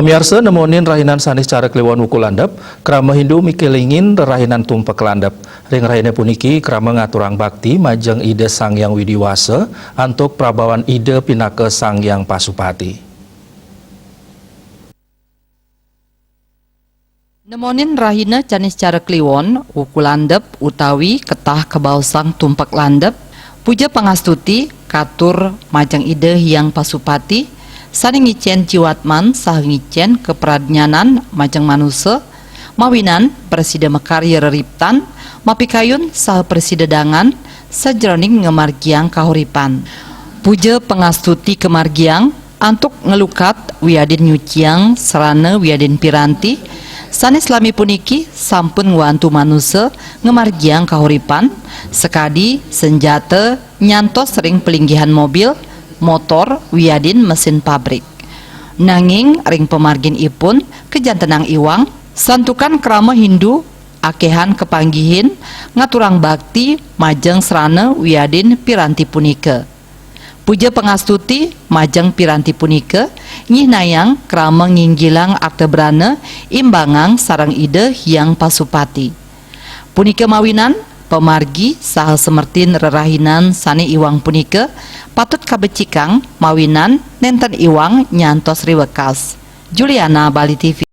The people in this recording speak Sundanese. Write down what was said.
Pemirsa nemonin rahinan sanis cara kliwon wukul landep, krama Hindu mikilingin rahinan tumpak landep. Ring rahina puniki krama ngaturang bakti majeng ide Sang Yang Widiwasa antuk prabawan ide pinake Sang Yang Pasupati. Nemonin rahina canis cara kliwon wukul landep utawi ketah kebausang tumpak landep, puja pangastuti katur majeng ide Hyang Pasupati sani ngicen ciwatman sah ngicen kepradnyanan majeng manusia mawinan presida mekarya reriptan mapikayun sah presidedangan sajroning ngemargiang kahuripan. Puja pangastuti kemargiang antuk ngelukat wiadin nyuciang serana wiadin piranti sanes lami puniki sampun ngwantu manusia ngemargiang kahuripan sekadi senjata nyantos sering pelinggihan mobil motor wiadin mesin pabrik. Nanging ring pemargin ipun kejantenang iwang santukan krama Hindu akehan kepanggihin ngaturang bakti majeng serana wiadin piranti punika. Puja pangastuti majeng piranti punika nyih nayang krama nginggilang aktebrana imbangang sarang ide Hyang Pasupati. Punika mawinan pemargi saha semertin rerahinan sani iwang punika patut kabecikang mawinan nenten iwang nyantos riwekas. Juliana, Bali TV.